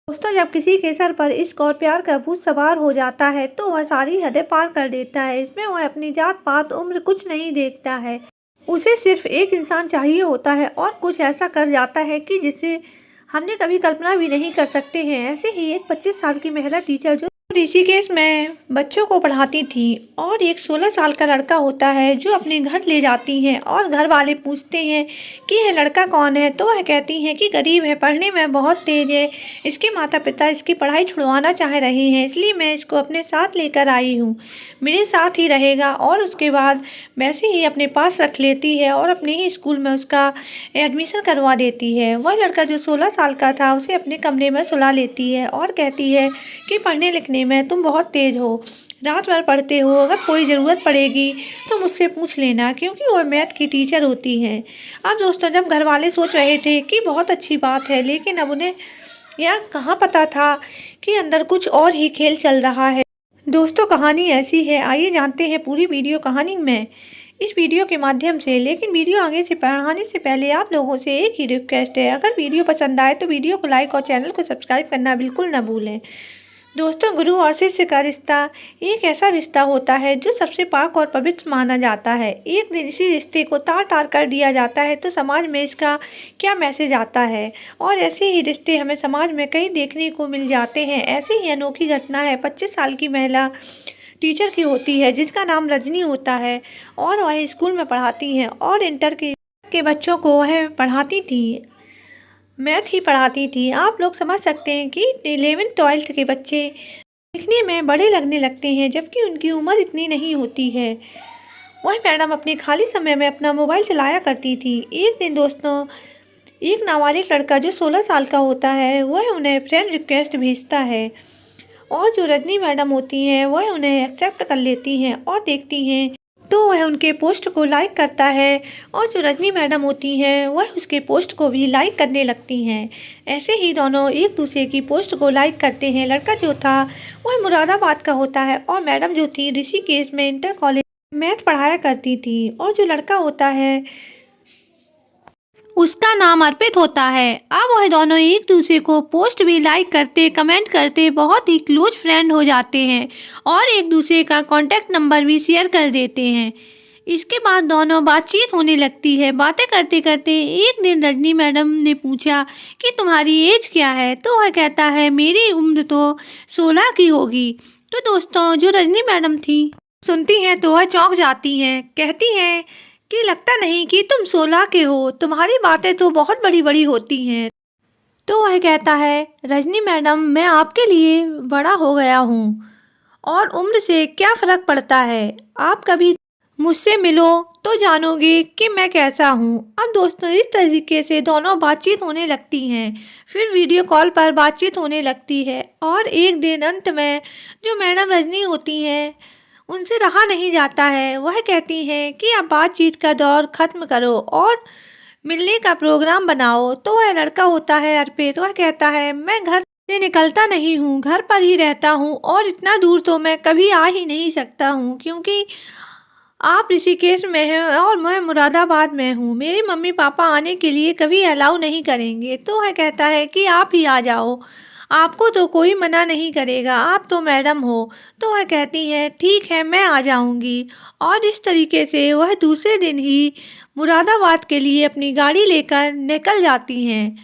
दोस्तों, जब किसी के सर पर इश्क और प्यार का भूत सवार हो जाता है तो वह सारी हदें पार कर देता है। इसमें वह अपनी जात पात उम्र कुछ नहीं देखता है। उसे सिर्फ एक इंसान चाहिए होता है और कुछ ऐसा कर जाता है कि जिसे हमने कभी कल्पना भी नहीं कर सकते हैं। ऐसे ही एक 25 साल की महिला टीचर जो ऋषिकेश में बच्चों को पढ़ाती थी और एक 16 साल का लड़का होता है जो अपने घर ले जाती हैं और घर वाले पूछते हैं कि यह लड़का कौन है, तो वह कहती हैं कि गरीब है, पढ़ने में बहुत तेज है, इसके माता पिता इसकी पढ़ाई छुड़वाना चाह रहे हैं, इसलिए मैं इसको अपने साथ लेकर आई हूँ, मेरे साथ ही रहेगा। और उसके बाद वैसे ही अपने पास रख लेती है और अपने ही स्कूल में उसका एडमिशन करवा देती है। वह लड़का जो 16 साल का था उसे अपने कमरे में सुला लेती है और कहती है कि पढ़ने लिखने में तुम बहुत तेज हो, रात भर पढ़ते हो, अगर कोई ज़रूरत पड़ेगी तो मुझसे पूछ लेना, क्योंकि वो मैथ की टीचर होती हैं। अब दोस्तों, जब घर वाले सोच रहे थे कि बहुत अच्छी बात है, लेकिन अब उन्हें यह कहाँ पता था कि अंदर कुछ और ही खेल चल रहा है। दोस्तों, कहानी ऐसी है, आइए जानते हैं पूरी वीडियो कहानी में इस वीडियो के माध्यम से। लेकिन वीडियो आगे से बढ़ाने से पहले आप लोगों से एक ही रिक्वेस्ट है, अगर वीडियो पसंद आए तो वीडियो को लाइक और चैनल को सब्सक्राइब करना बिल्कुल न भूलें। दोस्तों, गुरु और शिष्य का रिश्ता एक ऐसा रिश्ता होता है जो सबसे पाक और पवित्र माना जाता है। एक दिन इसी रिश्ते को तार तार कर दिया जाता है तो समाज में इसका क्या मैसेज आता है। और ऐसे ही रिश्ते हमें समाज में कई देखने को मिल जाते हैं। ऐसे ही अनोखी घटना है 25 साल की महिला टीचर की होती है जिसका नाम रजनी होता है और वह स्कूल में पढ़ाती हैं और इंटर के बच्चों को वह पढ़ाती थी, मैथ ही पढ़ाती थी। आप लोग समझ सकते हैं कि 11th-12th के बच्चे दिखने में बड़े लगने लगते हैं जबकि उनकी उम्र इतनी नहीं होती है। वह मैडम अपने खाली समय में अपना मोबाइल चलाया करती थी। एक दिन दोस्तों, एक नाबालिग लड़का जो 16 साल का होता है वह उन्हें फ्रेंड रिक्वेस्ट भेजता है और जो रजनी मैडम होती हैं वह उन्हें एक्सेप्ट कर लेती हैं और देखती हैं तो वह उनके पोस्ट को लाइक करता है और जो रजनी मैडम होती हैं वह उसके पोस्ट को भी लाइक करने लगती हैं। ऐसे ही दोनों एक दूसरे की पोस्ट को लाइक करते हैं। लड़का जो था वह मुरादाबाद का होता है और मैडम जो थी ऋषिकेश में इंटर कॉलेज मैथ पढ़ाया करती थी और जो लड़का होता है उसका नाम अर्पित होता है। अब वह दोनों एक दूसरे को पोस्ट भी लाइक करते, कमेंट करते, बहुत ही क्लोज फ्रेंड हो जाते हैं और एक दूसरे का कॉन्टैक्ट नंबर भी शेयर कर देते हैं। इसके बाद दोनों बातचीत होने लगती है। बातें करते करते एक दिन रजनी मैडम ने पूछा कि तुम्हारी एज क्या है, तो वह कहता है मेरी उम्र तो 16 की होगी। तो दोस्तों, जो रजनी मैडम थी सुनती हैं तो वह चौंक जाती हैं, कहती हैं कि लगता नहीं कि तुम 16 के हो, तुम्हारी बातें तो बहुत बड़ी बड़ी होती हैं। तो वह कहता है रजनी मैडम, मैं आपके लिए बड़ा हो गया हूँ और उम्र से क्या फ़र्क पड़ता है, आप कभी मुझसे मिलो तो जानोगे कि मैं कैसा हूँ। अब दोस्तों, इस तरीके से दोनों बातचीत होने लगती हैं। फिर वीडियो कॉल पर बातचीत होने लगती है और एक दिन अंत में जो मैडम रजनी होती हैं उनसे रहा नहीं जाता है। वह कहती हैं कि अब बातचीत का दौर ख़त्म करो और मिलने का प्रोग्राम बनाओ। तो वह लड़का होता है अर्पित, वह कहता है मैं घर से निकलता नहीं हूँ, घर पर ही रहता हूँ और इतना दूर तो मैं कभी आ ही नहीं सकता हूँ क्योंकि आप ऋषिकेश में हैं और मैं मुरादाबाद में हूँ। मेरे मम्मी पापा आने के लिए कभी अलाउ नहीं करेंगे। तो वह कहता है कि आप ही आ जाओ, आपको तो कोई मना नहीं करेगा, आप तो मैडम हो। तो वह कहती है ठीक है, मैं आ जाऊंगी। और इस तरीके से वह दूसरे दिन ही मुरादाबाद के लिए अपनी गाड़ी लेकर निकल जाती हैं।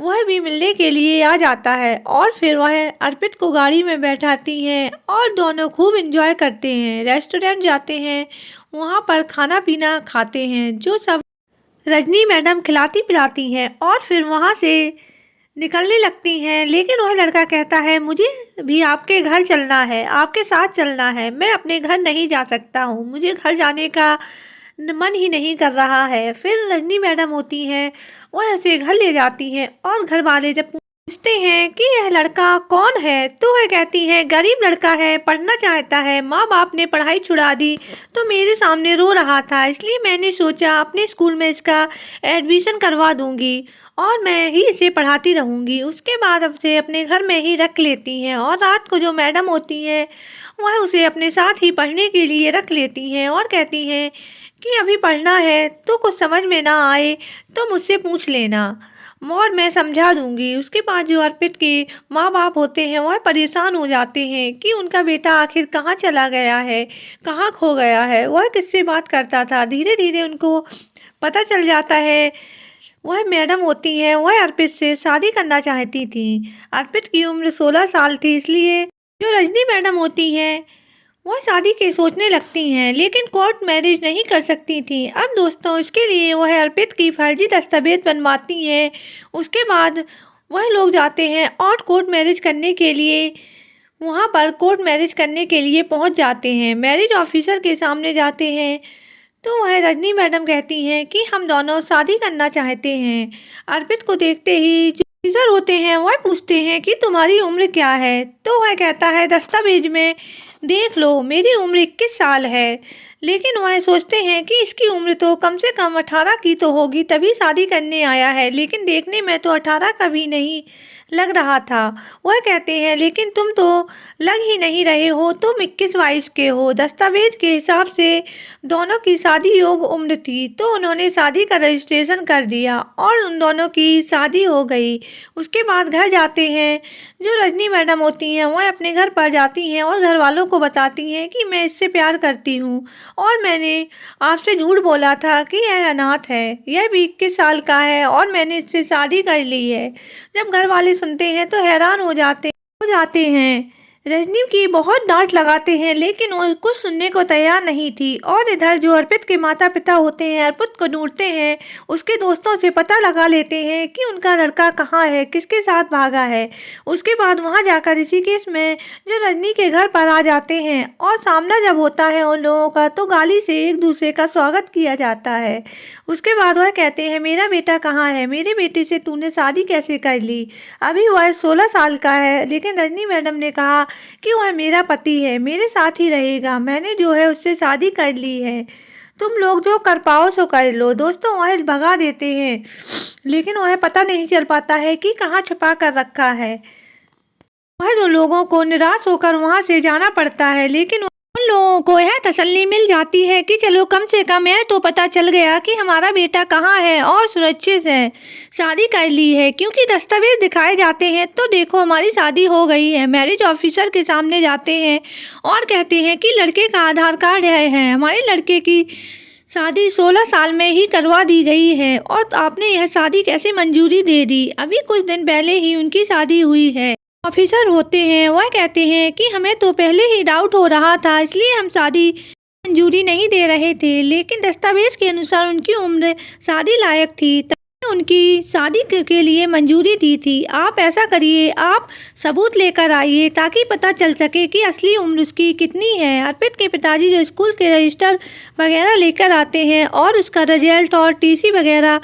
वह भी मिलने के लिए आ जाता है और फिर वह अर्पित को गाड़ी में बैठाती हैं और दोनों खूब एंजॉय करते हैं। रेस्टोरेंट जाते हैं, वहाँ पर खाना पीना खाते हैं जो सब रजनी मैडम खिलाती पिलाती हैं और फिर वहाँ से निकलने लगती हैं। लेकिन वह लड़का कहता है मुझे भी आपके घर चलना है, आपके साथ चलना है, मैं अपने घर नहीं जा सकता हूँ, मुझे घर जाने का मन ही नहीं कर रहा है। फिर रजनी मैडम होती हैं, वह उसे घर ले जाती हैं और घर वाले जब पूछते हैं कि यह लड़का कौन है तो वह कहती है गरीब लड़का है, पढ़ना चाहता है, माँ बाप ने पढ़ाई छुड़ा दी तो मेरे सामने रो रहा था, इसलिए मैंने सोचा अपने स्कूल में इसका एडमिशन करवा दूंगी और मैं ही इसे पढ़ाती रहूंगी। उसके बाद अब से अपने घर में ही रख लेती हैं और रात को जो मैडम होती हैं वह उसे अपने साथ ही पढ़ने के लिए रख लेती हैं और कहती हैं कि अभी पढ़ना है तो कुछ समझ में ना आए तो मुझसे पूछ लेना। और मैं समझा दूंगी। उसके बाद जो अर्पित के माँ बाप होते हैं वह परेशान हो जाते हैं कि उनका बेटा आखिर कहाँ चला गया है, कहाँ खो गया है, वह किससे बात करता था। धीरे धीरे उनको पता चल जाता है। वह मैडम होती हैं, वह अर्पित से शादी करना चाहती थी। अर्पित की उम्र 16 साल थी, इसलिए जो रजनी मैडम होती हैं वह शादी के सोचने लगती हैं, लेकिन कोर्ट मैरिज नहीं कर सकती थी। अब दोस्तों, इसके लिए वह अर्पित की फर्जी दस्तावेज बनवाती हैं। उसके बाद वह लोग जाते हैं और कोर्ट मैरिज करने के लिए वहाँ पर कोर्ट मैरिज करने के लिए पहुँच जाते हैं। मैरिज ऑफिसर के सामने जाते हैं तो वह रजनी मैडम कहती हैं कि हम दोनों शादी करना चाहते हैं। अर्पित को देखते ही जो ऑफिसर होते हैं वह पूछते हैं कि तुम्हारी उम्र क्या है, तो वह कहता है दस्तावेज में देख लो, मेरी उम्र 21 साल है। लेकिन वह सोचते हैं कि इसकी उम्र तो कम से कम 18 की तो होगी, तभी शादी करने आया है, लेकिन देखने में तो 18 का भी नहीं लग रहा था। वह कहते हैं लेकिन तुम तो लग ही नहीं रहे हो, तुम 21-22 के हो। दस्तावेज के हिसाब से दोनों की शादी योग्य उम्र थी, तो उन्होंने शादी का रजिस्ट्रेशन कर दिया और उन दोनों की शादी हो गई। उसके बाद घर जाते हैं। जो रजनी मैडम होती हैं वह अपने घर पर जाती हैं और घर वालों को बताती हैं कि मैं इससे प्यार करती हूँ और मैंने आपसे झूठ बोला था कि यह अनाथ है, यह भी 21 साल का है और मैंने इससे शादी कर ली है। जब घर वाले सुनते हैं तो हैरान हो जाते हैं। रजनी की बहुत डांट लगाते हैं, लेकिन वो कुछ सुनने को तैयार नहीं थी। और इधर जो अर्पित के माता पिता होते हैं अर्पित को ढूंढते हैं, उसके दोस्तों से पता लगा लेते हैं कि उनका लड़का कहाँ है, किसके साथ भागा है। उसके बाद वहां जाकर ऋषिकेश में जो रजनी के घर पर आ जाते हैं और सामना जब होता है उन लोगों का, तो गाली से एक दूसरे का स्वागत किया जाता है। उसके बाद वह कहते हैं मेरा बेटा कहाँ है, मेरे बेटे से तूने शादी कैसे कर ली, अभी वह 16 साल का है। लेकिन रजनी मैडम ने कहा कि वह मेरा पति है, मेरे साथ ही रहेगा, मैंने जो है उससे शादी कर ली है, तुम लोग जो कर पाओ सो कर लो। दोस्तों, वह भगा देते हैं, लेकिन वह पता नहीं चल पाता है कि कहाँ छुपा कर रखा है। वह दो लोगों को निराश होकर वहां से जाना पड़ता है, लेकिन उन लोगों को यह तसल्ली मिल जाती है कि चलो कम से कम यह तो पता चल गया कि हमारा बेटा कहाँ है और सुरक्षित है, शादी कर ली है। क्योंकि दस्तावेज दिखाए जाते हैं तो देखो हमारी शादी हो गई है। मैरिज ऑफिसर के सामने जाते हैं और कहते हैं कि लड़के का आधार कार्ड है, हमारे लड़के की शादी 16 साल में ही करवा दी गई है और आपने यह शादी कैसे मंजूरी दे दी, अभी कुछ दिन पहले ही उनकी शादी हुई है। ऑफिसर होते हैं वह कहते हैं कि हमें तो पहले ही डाउट हो रहा था, इसलिए हम शादी मंजूरी नहीं दे रहे थे, लेकिन दस्तावेज के अनुसार उनकी उम्र शादी लायक थी, तभी उनकी शादी के लिए मंजूरी दी थी। आप ऐसा करिए, आप सबूत लेकर आइए ताकि पता चल सके कि असली उम्र उसकी कितनी है। अर्पित के पिताजी जो स्कूल के रजिस्टर वगैरह लेकर आते हैं और उसका रिजल्ट और टीसी वगैरह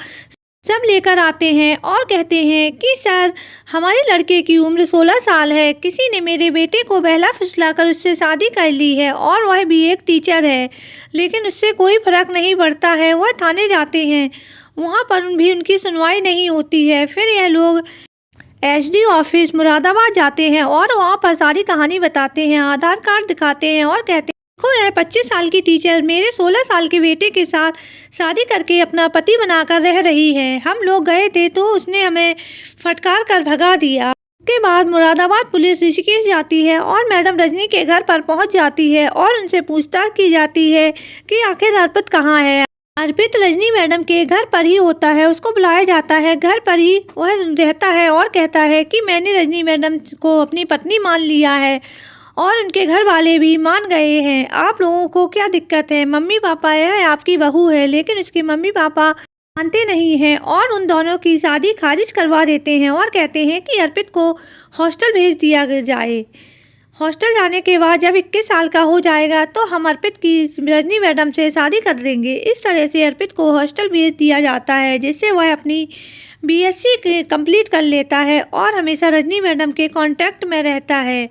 सब लेकर आते हैं और कहते हैं कि सर, हमारे लड़के की उम्र 16 साल है, किसी ने मेरे बेटे को बहला फुसलाकर उससे शादी कर ली है और वह भी एक टीचर है, लेकिन उससे कोई फर्क नहीं पड़ता है। वह थाने जाते हैं, वहाँ पर भी उनकी सुनवाई नहीं होती है। फिर यह लोग एसडी ऑफिस मुरादाबाद जाते हैं और वहाँ पर सारी कहानी बताते हैं, आधार कार्ड दिखाते हैं और कहते हैं देखो यह 25 साल की टीचर मेरे 16 साल के बेटे के साथ शादी करके अपना पति बनाकर रह रही है। हम लोग गए थे तो उसने हमें फटकार कर भगा दिया। उसके बाद मुरादाबाद पुलिस ऋषिकेश जाती है और मैडम रजनी के घर पर पहुंच जाती है और उनसे पूछताछ की जाती है कि आखिर अर्पित कहाँ है। अर्पित रजनी मैडम के घर पर ही होता है, उसको बुलाया जाता है, घर पर ही वह रहता है और कहता है कि मैंने रजनी मैडम को अपनी पत्नी मान लिया है और उनके घर वाले भी मान गए हैं। आप लोगों को क्या दिक्कत है, मम्मी पापा यह आपकी बहू है, लेकिन उसके मम्मी पापा मानते नहीं हैं और उन दोनों की शादी खारिज करवा देते हैं और कहते हैं कि अर्पित को हॉस्टल भेज दिया जाए। हॉस्टल जाने के बाद जब 21 साल का हो जाएगा तो हम अर्पित की रजनी मैडम से शादी कर देंगे। इस तरह से अर्पित को हॉस्टल भेज दिया जाता है, जिससे वह अपनी बीएससी कंप्लीट कर लेता है और हमेशा रजनी मैडम के कांटेक्ट में रहता है।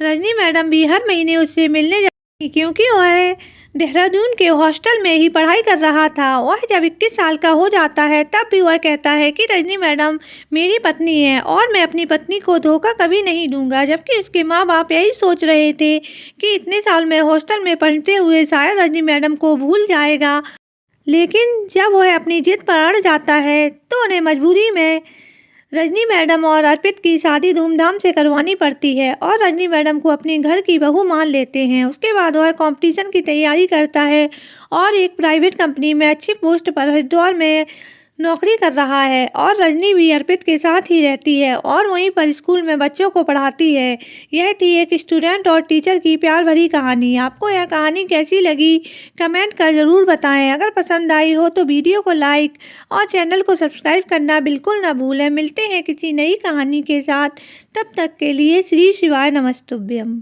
रजनी मैडम भी हर महीने उससे मिलने जाती, क्योंकि वह देहरादून के हॉस्टल में ही पढ़ाई कर रहा था। वह जब 21 साल का हो जाता है तब भी वह कहता है कि रजनी मैडम मेरी पत्नी है और मैं अपनी पत्नी को धोखा कभी नहीं दूंगा। जबकि उसके माँ बाप यही सोच रहे थे कि इतने साल में हॉस्टल में पढ़ते हुए शायद रजनी मैडम को भूल जाएगा, लेकिन जब वह अपनी जिद पर अड़ जाता है तो उन्हें मजबूरी में रजनी मैडम और अर्पित की शादी धूमधाम से करवानी पड़ती है और रजनी मैडम को अपने घर की बहू मान लेते हैं। उसके बाद वह कंपटीशन की तैयारी करता है और एक प्राइवेट कंपनी में अच्छी पोस्ट पर हरिद्वार में नौकरी कर रहा है और रजनी भी अर्पित के साथ ही रहती है और वहीं पर स्कूल में बच्चों को पढ़ाती है। यह थी एक स्टूडेंट और टीचर की प्यार भरी कहानी। आपको यह कहानी कैसी लगी कमेंट कर ज़रूर बताएं। अगर पसंद आई हो तो वीडियो को लाइक और चैनल को सब्सक्राइब करना बिल्कुल ना भूलें। मिलते हैं किसी नई कहानी के साथ, तब तक के लिए श्री शिवाय नमस्तुभ्यम।